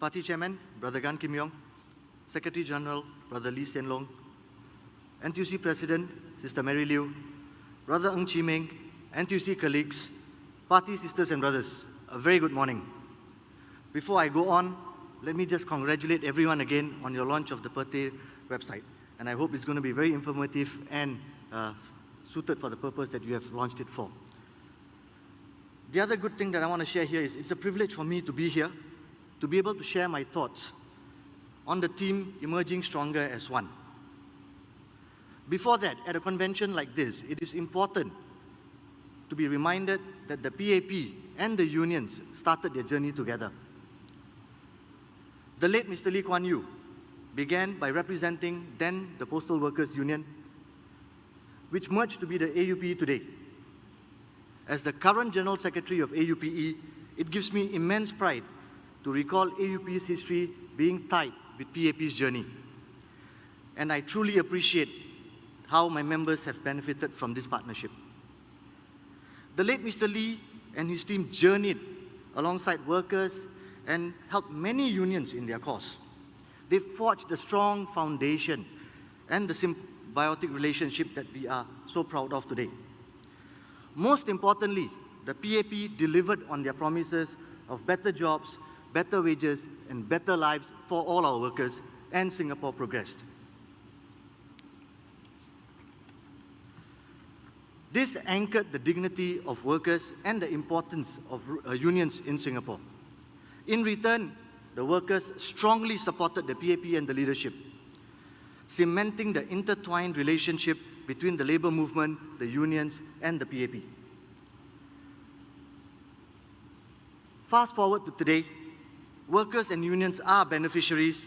Party Chairman, Brother Gan Kim Yong, Secretary General, Brother Lee Hsien Loong, NTUC President, Sister Mary Liu, Brother Ng Chee Meng, NTUC colleagues, party sisters and brothers, a very good morning. Before I go on, let me just congratulate everyone again on your launch of the PERTE website. And I hope it's going to be very informative and suited for the purpose that you have launched it for. The other good thing that I want to share here is it's a privilege for me to be here, to be able to share my thoughts on the theme Emerging Stronger as One. Before that, at a convention like this, it is important to be reminded that the PAP and the unions started their journey together. The late Mr. Lee Kuan Yew began by representing then the Postal Workers Union, which merged to be the AUPE today. As the current General Secretary of AUPE, it gives me immense pride to recall AUPE's history being tied with PAP's journey. And I truly appreciate how my members have benefited from this partnership. The late Mr. Lee and his team journeyed alongside workers and helped many unions in their cause. They forged a strong foundation and the symbiotic relationship that we are so proud of today. Most importantly, the PAP delivered on their promises of better jobs, better wages, and better lives for all our workers, and Singapore progressed. This anchored the dignity of workers and the importance of unions in Singapore. In return, the workers strongly supported the PAP and the leadership, cementing the intertwined relationship between the labour movement, the unions, and the PAP. Fast forward to today, workers and unions are beneficiaries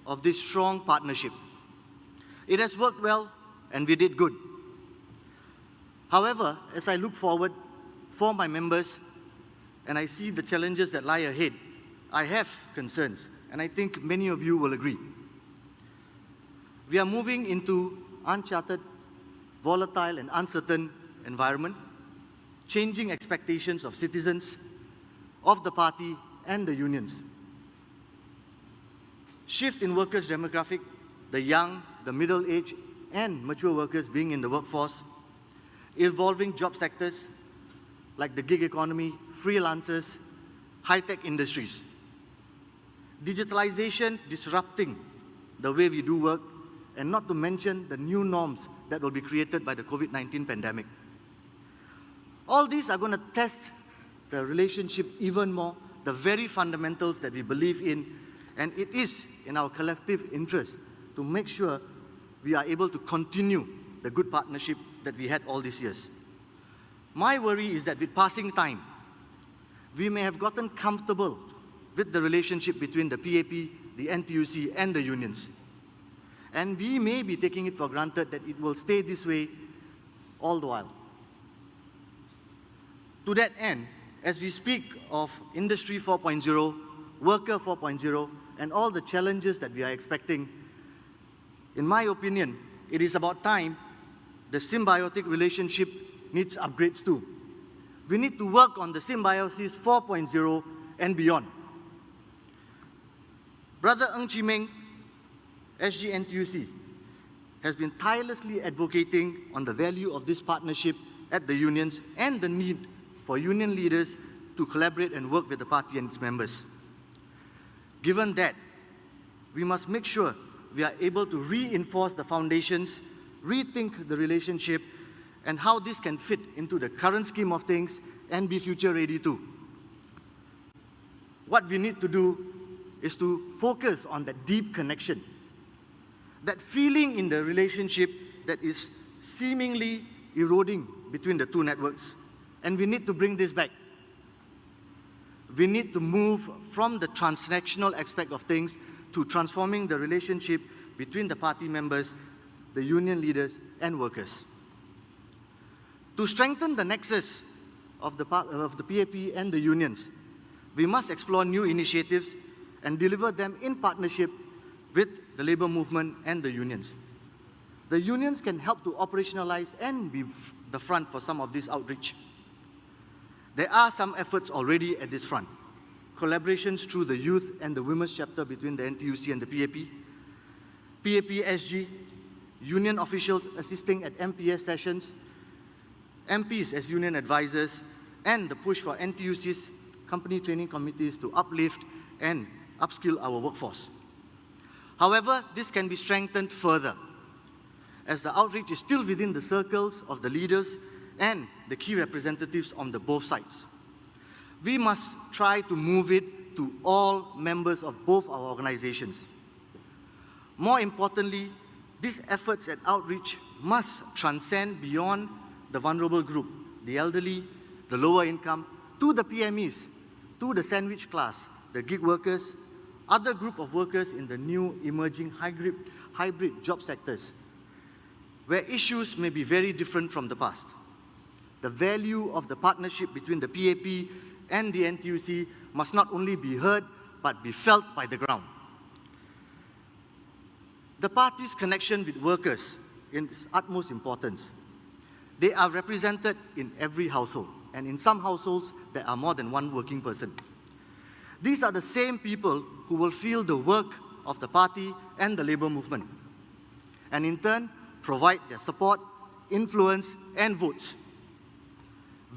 of this strong partnership. It has worked well, and we did good. However, as I look forward for my members and I see the challenges that lie ahead, I have concerns, and I think many of you will agree. We are moving into uncharted, volatile, and uncertain environment, changing expectations of citizens, of the party, and the unions. Shift in workers' demographic, the young, the middle-aged, and mature workers being in the workforce, evolving job sectors like the gig economy, freelancers, high-tech industries. Digitalization disrupting the way we do work, and not to mention the new norms that will be created by the COVID-19 pandemic. All these are going to test the relationship even more, the very fundamentals that we believe in, and it is in our collective interest to make sure we are able to continue the good partnership that we had all these years. My worry is that with passing time, we may have gotten comfortable with the relationship between the PAP, the NTUC, and the unions. And we may be taking it for granted that it will stay this way all the while. To that end, as we speak of Industry 4.0, Worker 4.0, and all the challenges that we are expecting, in my opinion, it is about time the symbiotic relationship needs upgrades too. We need to work on the Symbiosis 4.0 and beyond. Brother Ng Chee Meng, SG NTUC, has been tirelessly advocating on the value of this partnership at the unions and the need for union leaders to collaborate and work with the party and its members. Given that, we must make sure we are able to reinforce the foundations, rethink the relationship, and how this can fit into the current scheme of things and be future ready too. What we need to do is to focus on that deep connection, that feeling in the relationship that is seemingly eroding between the two networks, and we need to bring this back. We need to move from the transactional aspect of things to transforming the relationship between the party members, the union leaders, and workers. To strengthen the nexus of the PAP and the unions, we must explore new initiatives and deliver them in partnership with the labour movement and the unions. The unions can help to operationalize and be the front for some of this outreach. There are some efforts already at this front. collaborations through the youth and the women's chapter between the NTUC and the PAP, PAP-SG, union officials assisting at MPS sessions, MPs as union advisors, and the push for NTUC's company training committees to uplift and upskill our workforce. However, this can be strengthened further, as the outreach is still within the circles of the leaders and the key representatives on the both sides. We must try to move it to all members of both our organizations. More importantly, these efforts at outreach must transcend beyond the vulnerable group, the elderly, the lower income, to the PMEs, to the sandwich class, the gig workers, other group of workers in the new emerging hybrid job sectors, where issues may be very different from the past. The value of the partnership between the PAP and the NTUC must not only be heard, but be felt by the ground. The party's connection with workers is utmost importance. They are represented in every household, and in some households, there are more than one working person. These are the same people who will feel the work of the party and the labor movement, and in turn, provide their support, influence, and votes.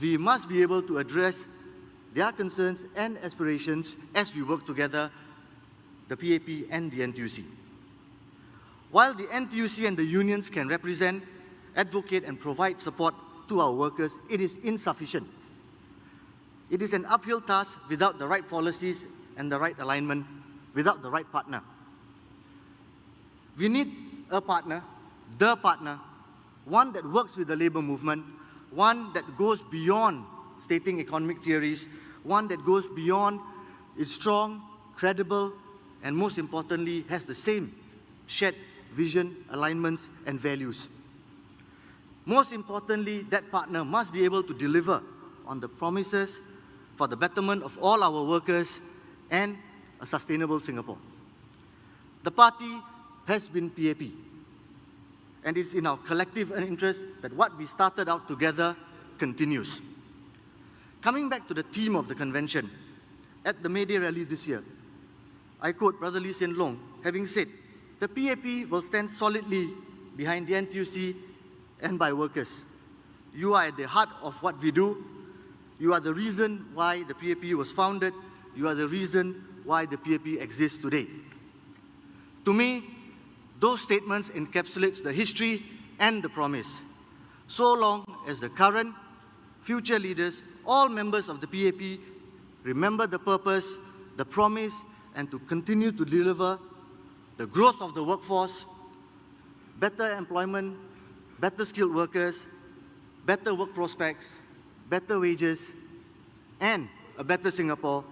We must be able to address their concerns and aspirations as we work together, the PAP and the NTUC. While the NTUC and the unions can represent, advocate, and provide support to our workers, it is insufficient. It is an uphill task without the right policies and the right alignment, without the right partner. We need a partner, the partner, one that works with the labor movement, one that goes beyond stating economic theories, one that goes beyond, is strong, credible, and most importantly, has the same shared vision, alignments, and values. Most importantly, that partner must be able to deliver on the promises for the betterment of all our workers and a sustainable Singapore. The party has been PAP, and it's in our collective interest that what we started out together continues. Coming back to the theme of the convention, at the May Day rally this year, I quote Brother Lee Hsien Loong having said, "The PAP will stand solidly behind the NTUC and by workers. You are at the heart of what we do. You are the reason why the PAP was founded. You are the reason why the PAP exists today." To me, those statements encapsulate the history and the promise. So long as the current, future leaders, all members of the PAP remember the purpose, the promise, and to continue to deliver the growth of the workforce, better employment, better skilled workers, better work prospects, better wages, and a better Singapore,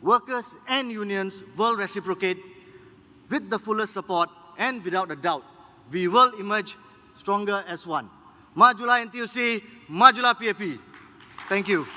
workers and unions will reciprocate with the fullest support, and without a doubt, we will emerge stronger as one. Majulah NTUC, Majulah PAP. Thank you.